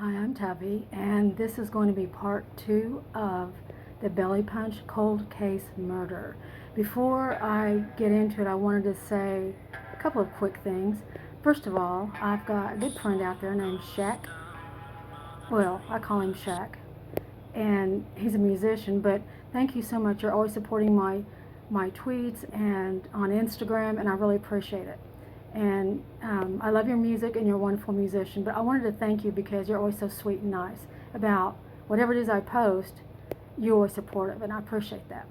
Hi, I'm Tubby, and this is going to be part 2 of the belly punch cold case murder. Before I get into it, I wanted to say a couple of quick things. First of all, I've got a good friend out there named Shaq. Well, I call him Shaq, and he's a musician, but thank you so much. You're always supporting my tweets and on Instagram, and I really appreciate it. And I love your music, and you're a wonderful musician, but I wanted to thank you because you're always so sweet and nice about whatever it is I post. You're always supportive, and I appreciate that.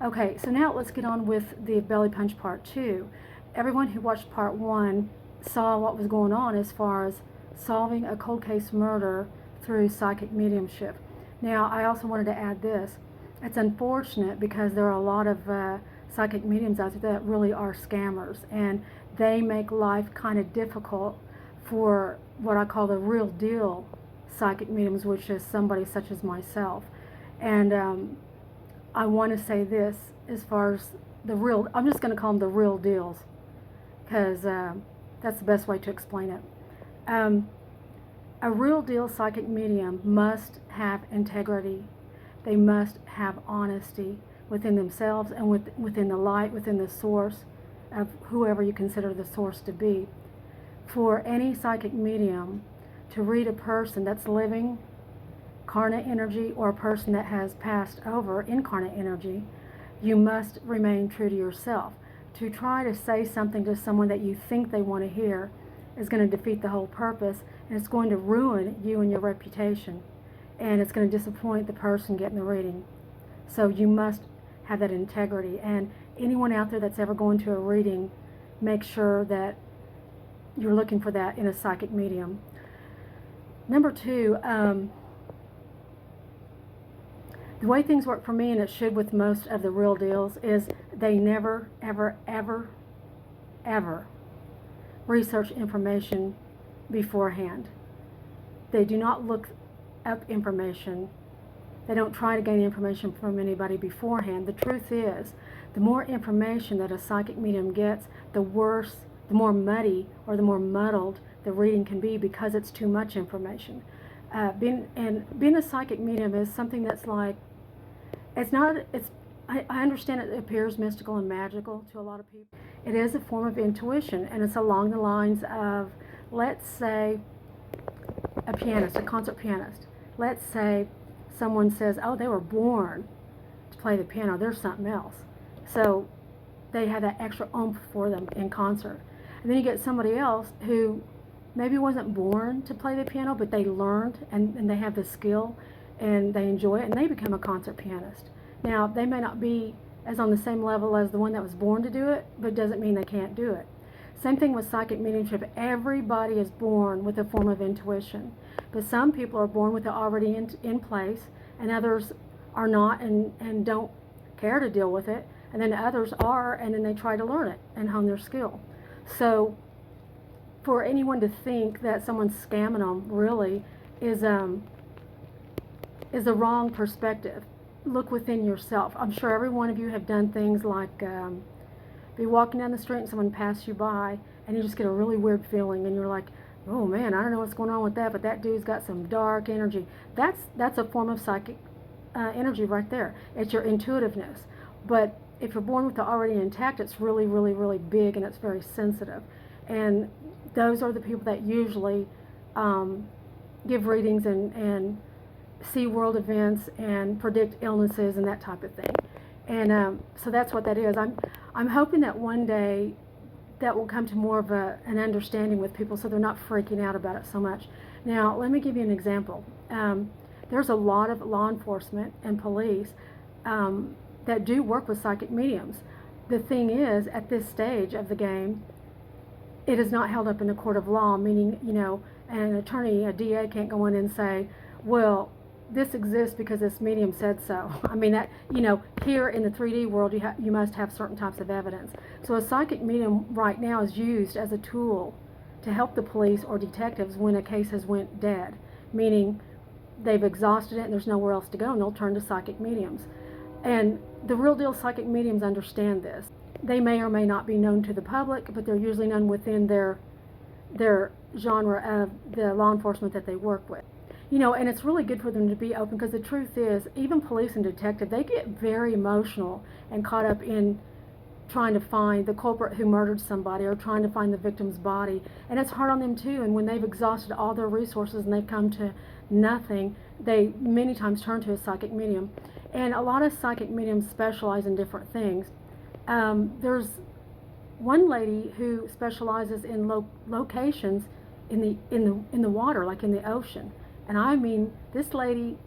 Okay, so now let's get on with the belly punch part 2. Everyone who watched part 1 saw what was going on as far as solving a cold case murder through psychic mediumship. Now, I also wanted to add this. It's unfortunate because there are a lot of psychic mediums out there that really are scammers, and they make life kind of difficult for what I call the real deal psychic mediums, which is somebody such as myself. And I want to say this as far as the real, I'm just going to call them the real deals because that's the best way to explain it. A real deal psychic medium must have integrity. They must have honesty within themselves and within the light, within the source of whoever you consider the source to be. For any psychic medium to read a person that's living karna energy or a person that has passed over incarnate energy, you must remain true to yourself. To try to say something to someone that you think they want to hear is going to defeat the whole purpose, and it's going to ruin you and your reputation, and it's going to disappoint the person getting the reading. So you must have that integrity, and anyone out there that's ever going to a reading, make sure that you're looking for that in a psychic medium. Number 2, the way things work for me, and it should with most of the real deals, is they never, ever, ever, ever research information beforehand. They do not look up information. They don't try to gain information from anybody beforehand. The truth is, the more information that a psychic medium gets, the worse, the more muddy or the more muddled the reading can be because it's too much information. Being a psychic medium is something that's like, I understand it appears mystical and magical to a lot of people. It is a form of intuition, and it's along the lines of, let's say, a pianist, a concert pianist. Let's say someone says, oh, they were born to play the piano, they're something else. So they have that extra oomph for them in concert. And then you get somebody else who maybe wasn't born to play the piano, but they learned and they have the skill and they enjoy it, and they become a concert pianist. Now, they may not be as on the same level as the one that was born to do it, but doesn't mean they can't do it. Same thing with psychic mediumship. Everybody is born with a form of intuition, but some people are born with it already in place, and others are not and don't care to deal with it, and then others are, and then they try to learn it and hone their skill. So for anyone to think that someone's scamming them really is the wrong perspective. Look within yourself. I'm sure every one of you have done things like be walking down the street and someone passes you by and you just get a really weird feeling and you're like, oh man, I don't know what's going on with that, but that dude's got some dark energy. That's a form of psychic energy right there. It's your intuitiveness. But if you're born with it already intact, it's really, really, really big and it's very sensitive. And those are the people that usually give readings and see world events and predict illnesses and that type of thing. And so that's what that is. I'm hoping that one day that will come to more of an understanding with people so they're not freaking out about it so much. Now, let me give you an example. There's a lot of law enforcement and police that do work with psychic mediums. The thing is, at this stage of the game, it is not held up in a court of law, meaning, an attorney, a DA can't go in and say, well, this exists because this medium said so. I mean, that, here in the 3D world, you must have certain types of evidence. So a psychic medium right now is used as a tool to help the police or detectives when a case has went dead, meaning they've exhausted it and there's nowhere else to go, and they'll turn to psychic mediums. And the real deal psychic mediums understand this. They may or may not be known to the public, but they're usually known within their genre of the law enforcement that they work with. And it's really good for them to be open, because the truth is, even police and detectives, they get very emotional and caught up in trying to find the culprit who murdered somebody, or trying to find the victim's body. And it's hard on them too. And when they've exhausted all their resources and they come to nothing, they many times turn to a psychic medium. And a lot of psychic mediums specialize in different things. There's one lady who specializes in locations in the water, like in the ocean. And I mean, this lady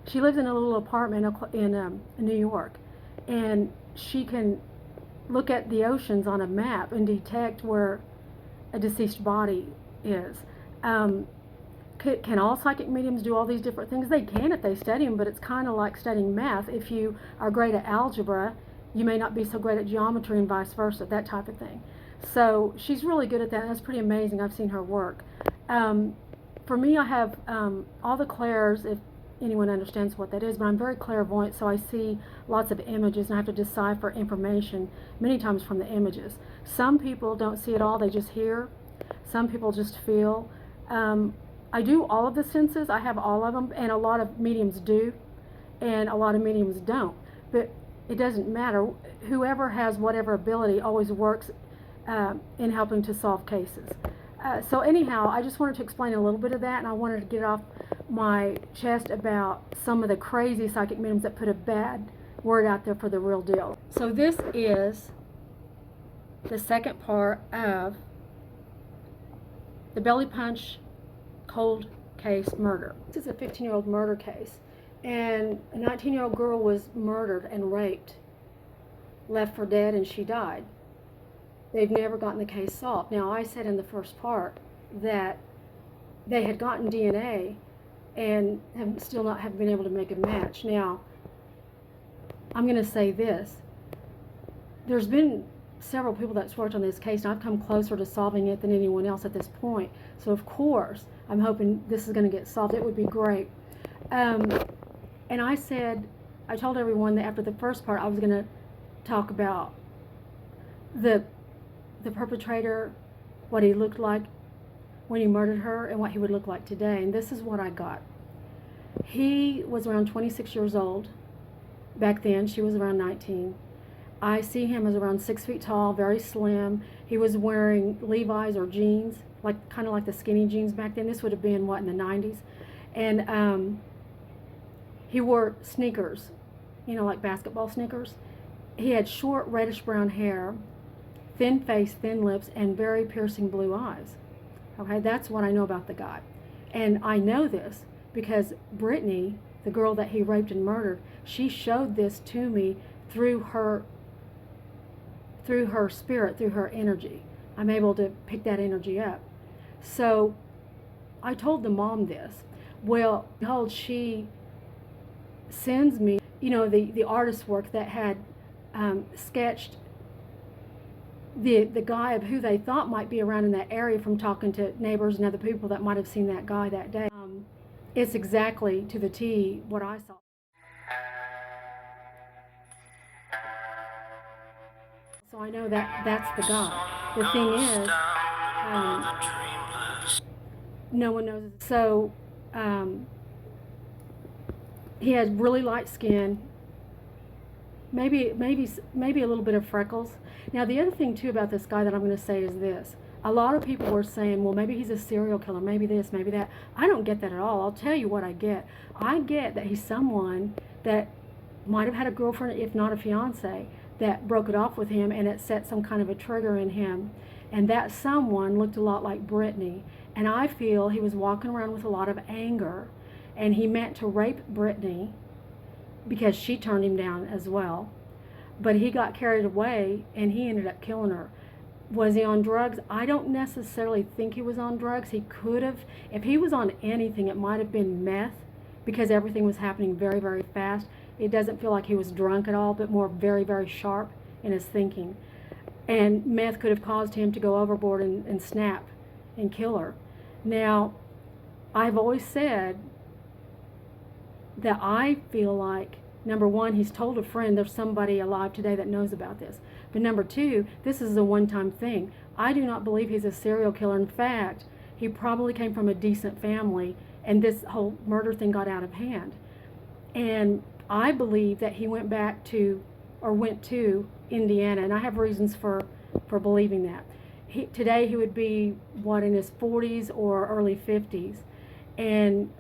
she lives in a little apartment in New York, and she can look at the oceans on a map and detect where a deceased body is. Can all psychic mediums do all these different things? They can if they study them, but it's kind of like studying math. If you are great at algebra, you may not be so great at geometry, and vice versa, that type of thing. So she's really good at that, and that's pretty amazing. I've seen her work. For me, I have all the clairs, if anyone understands what that is, but I'm very clairvoyant, so I see lots of images, and I have to decipher information many times from the images. Some people don't see at all, they just hear. Some people just feel. I do all of the senses, I have all of them, and a lot of mediums do, and a lot of mediums don't. But it doesn't matter. Whoever has whatever ability always works in helping to solve cases. So anyhow, I just wanted to explain a little bit of that, and I wanted to get off my chest about some of the crazy psychic mediums that put a bad word out there for the real deal. So this is the second part of the belly punch cold case murder. This is a 15-year-old murder case, and a 19-year-old girl was murdered and raped, left for dead, and she died. They've never gotten the case solved. Now, I said in the first part that they had gotten DNA and have still not have been able to make a match. Now, I'm going to say this. There's been several people that's worked on this case, and I've come closer to solving it than anyone else at this point. So, of course, I'm hoping this is going to get solved. It would be great. And I told everyone that after the first part, I was going to talk about the perpetrator, what he looked like when he murdered her, and what he would look like today. And this is what I got. He was around 26 years old back then. She was around 19. I see him as around 6 feet tall, very slim. He was wearing Levi's or jeans, kind of like the skinny jeans back then. This would have been, in the 90s. And he wore sneakers, like basketball sneakers. He had short reddish brown hair, thin face, thin lips, and very piercing blue eyes. Okay, that's what I know about the guy. And I know this because Brittany, the girl that he raped and murdered, she showed this to me through her spirit, through her energy. I'm able to pick that energy up. So I told the mom this. Well, behold, she sends me, the artist's work that had sketched the guy of who they thought might be around in that area from talking to neighbors and other people that might have seen that guy that day. It's exactly to the T what I saw. So I know that that's the guy. The thing is, no one knows. So he had really light skin, maybe a little bit of freckles. Now, the other thing too about this guy that I'm going to say is this. A lot of people were saying, well, maybe he's a serial killer, maybe this, maybe that. I don't get that at all. I'll tell you what I get. I get that he's someone that might have had a girlfriend, if not a fiance, that broke it off with him, and it set some kind of a trigger in him. And that someone looked a lot like Brittany. And I feel he was walking around with a lot of anger, and he meant to rape Brittany because she turned him down as well. But he got carried away, and he ended up killing her. Was he on drugs? I don't necessarily think he was on drugs. He could have. If he was on anything, it might have been meth, because everything was happening very, very fast. It doesn't feel like he was drunk at all, but more very, very sharp in his thinking. And meth could have caused him to go overboard and snap and kill her. Now, I've always said that I feel like, number one, he's told a friend there's somebody alive today that knows about this. But number two, this is a one-time thing. I do not believe he's a serial killer. In fact, he probably came from a decent family and this whole murder thing got out of hand. And I believe that he went back to, or went to Indiana, and I have reasons for believing that. Today he would be, what, in his 40s or early 50s. And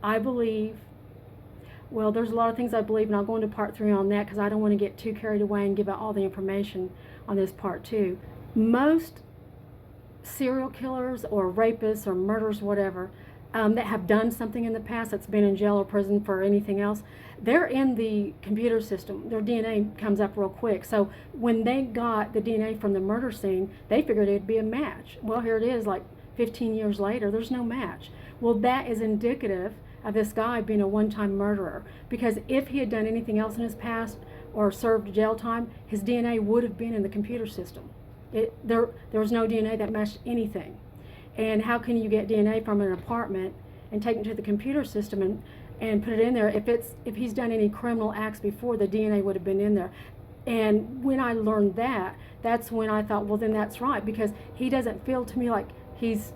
I believe, well, there's a lot of things I believe, and I'll go into part 3 on that because I don't want to get too carried away and give out all the information on this part 2. Most serial killers or rapists or murderers, whatever, that have done something in the past, that's been in jail or prison for anything else, they're in the computer system. Their DNA comes up real quick. So when they got the DNA from the murder scene, they figured it'd be a match. Well, here it is, like 15 years later, there's no match. Well, that is indicative of this guy being a one-time murderer, because if he had done anything else in his past or served jail time, his DNA would have been in the computer system. There was no DNA that matched anything. And how can you get DNA from an apartment and take it to the computer system and put it in there? If he's done any criminal acts before, the DNA would have been in there. And when I learned that, that's when I thought, well, then that's right, because he doesn't feel to me like he's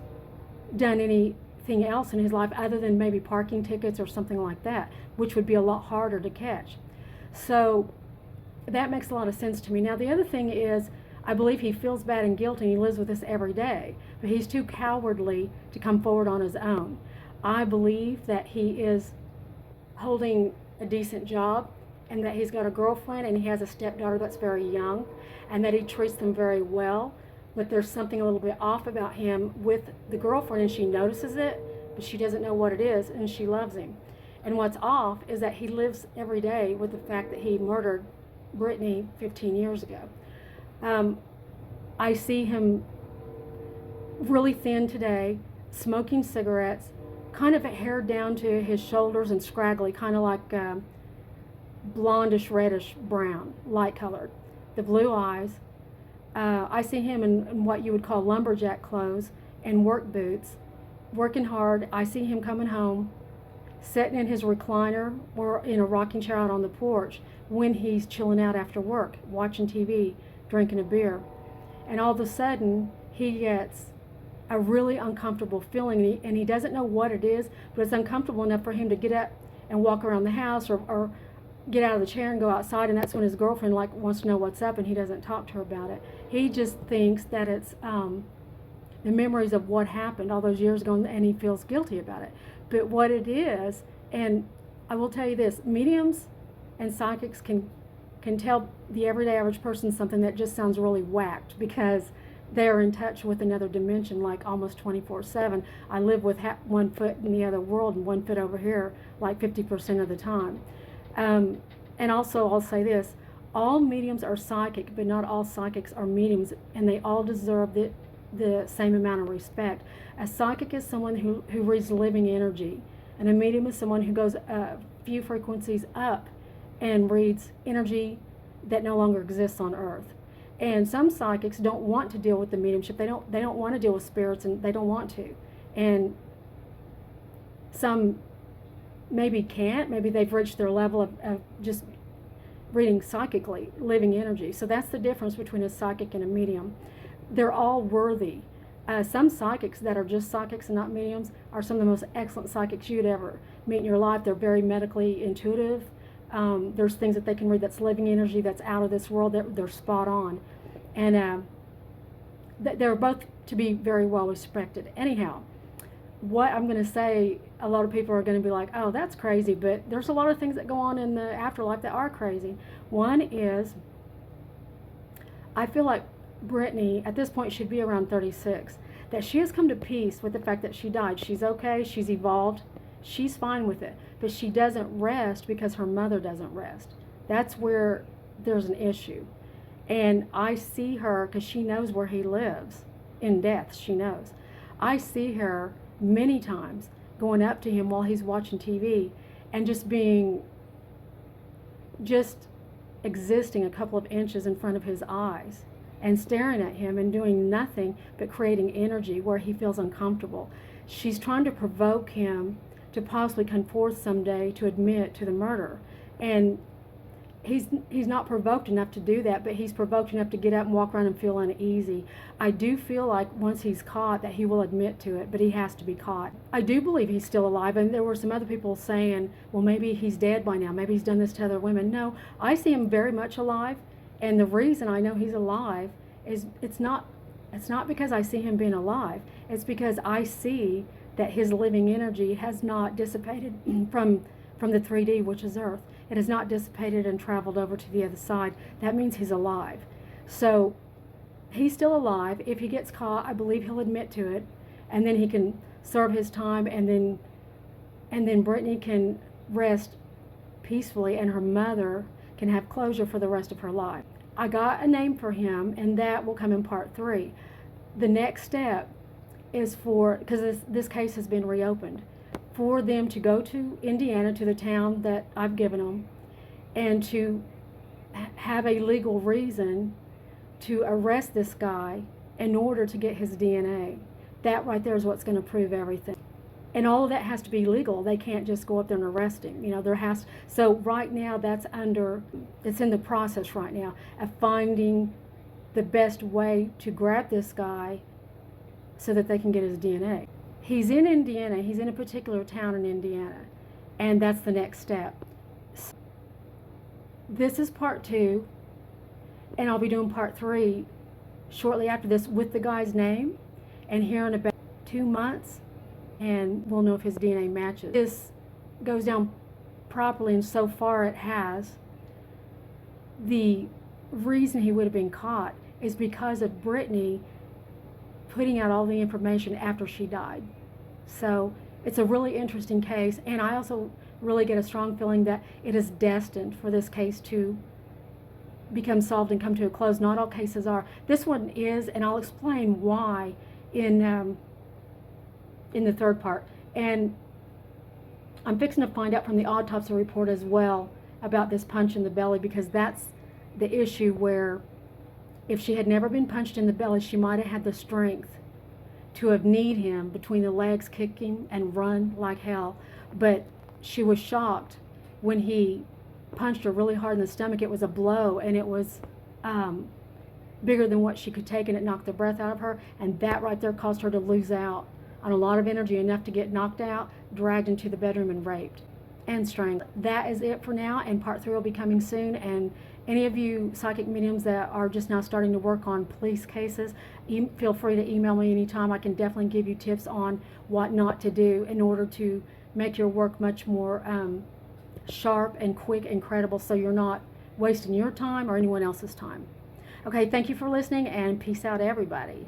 done anything else in his life other than maybe parking tickets or something like that, which would be a lot harder to catch. So that makes a lot of sense to me. Now, the other thing is, I believe he feels bad and guilty, and he lives with this every day, but he's too cowardly to come forward on his own. I believe that he is holding a decent job, and that he's got a girlfriend, and he has a stepdaughter that's very young, and that he treats them very well, but there's something a little bit off about him with the girlfriend, and she notices it, but she doesn't know what it is, and she loves him. And what's off is that he lives every day with the fact that he murdered Brittany 15 years ago. I see him really thin today, smoking cigarettes, kind of hair down to his shoulders and scraggly, kind of like blondish, reddish brown, light colored. The blue eyes. I see him in what you would call lumberjack clothes and work boots, working hard. I see him coming home, sitting in his recliner or in a rocking chair out on the porch when he's chilling out after work, watching TV, drinking a beer. And all of a sudden, he gets a really uncomfortable feeling, and he doesn't know what it is, but it's uncomfortable enough for him to get up and walk around the house or get out of the chair and go outside, and that's when his girlfriend wants to know what's up, and he doesn't talk to her about it. He just thinks that it's the memories of what happened all those years ago, and he feels guilty about it. But what it is, and I will tell you this, mediums and psychics can tell the everyday average person something that just sounds really whacked, because they're in touch with another dimension like almost 24/7. I live with one foot in the other world and one foot over here like 50% of the time. And also, I'll say this, all mediums are psychic, but not all psychics are mediums, and they all deserve the same amount of respect. A psychic is someone who reads living energy, and a medium is someone who goes a few frequencies up and reads energy that no longer exists on Earth. And some psychics don't want to deal with the mediumship. They don't want to deal with spirits, and they don't want to. And some maybe can't. Maybe they've reached their level of just reading psychically, living energy. So that's the difference between a psychic and a medium. They're all worthy. Some psychics that are just psychics and not mediums are some of the most excellent psychics you'd ever meet in your life. They're very medically intuitive. There's things that they can read that's living energy, that's out of this world. They're spot on. And they're both to be very well respected. Anyhow, what I'm going to say, a lot of people are going to be like, oh, that's crazy, but there's a lot of things that go on in the afterlife that are crazy. One is, I feel like Brittany, at this point, should be around 36, that she has come to peace with the fact that she died. She's okay, she's evolved, she's fine with it, but she doesn't rest because her mother doesn't rest. That's where there's an issue. And I see her, because she knows where he lives in death, she knows. I see her many times going up to him while he's watching TV and just existing a couple of inches in front of his eyes and staring at him and doing nothing but creating energy where he feels uncomfortable. She's trying to provoke him to possibly come forth someday to admit to the murder. And he's not provoked enough to do that, but he's provoked enough to get up and walk around and feel uneasy. I do feel like once he's caught that he will admit to it, but he has to be caught. I do believe he's still alive, and there were some other people saying, well, maybe he's dead by now, maybe he's done this to other women. No, I see him very much alive, and the reason I know he's alive is it's not because I see him being alive. It's because I see that his living energy has not dissipated from the 3D, which is Earth. It has not dissipated and traveled over to the other side. That means he's alive. So he's still alive. If he gets caught, I believe he'll admit to it, and then he can serve his time, and then Brittany can rest peacefully, and her mother can have closure for the rest of her life. I got a name for him, and that will come in part 3. The next step is because this case has been reopened, for them to go to Indiana, to the town that I've given them, and to have a legal reason to arrest this guy in order to get his DNA. That right there is what's going to prove everything. And all of that has to be legal. They can't just go up there and arrest him. So right now it's in the process right now of finding the best way to grab this guy so that they can get his DNA. He's in Indiana. He's in a particular town in Indiana, and that's the next step. This is part 2, and I'll be doing part 3 shortly after this with the guy's name, and here in about 2 months, and we'll know if his DNA matches. This goes down properly, and so far it has. The reason he would have been caught is because of Brittany putting out all the information after she died. So it's a really interesting case, and I also really get a strong feeling that it is destined for this case to become solved and come to a close. Not all cases are. This one is, and I'll explain why in the third part. And I'm fixing to find out from the autopsy report as well about this punch in the belly, because that's the issue where if she had never been punched in the belly, she might have had the strength to have kneed him between the legs, kicking and run like hell. But she was shocked when he punched her really hard in the stomach. It was a blow, and it was bigger than what she could take, and it knocked the breath out of her. And that right there caused her to lose out on a lot of energy, enough to get knocked out, dragged into the bedroom, and raped and strangled. That is it for now, and part 3 will be coming soon. And any of you psychic mediums that are just now starting to work on police cases, feel free to email me anytime. I can definitely give you tips on what not to do in order to make your work much more sharp and quick and credible, so you're not wasting your time or anyone else's time. Okay, thank you for listening, and peace out, everybody.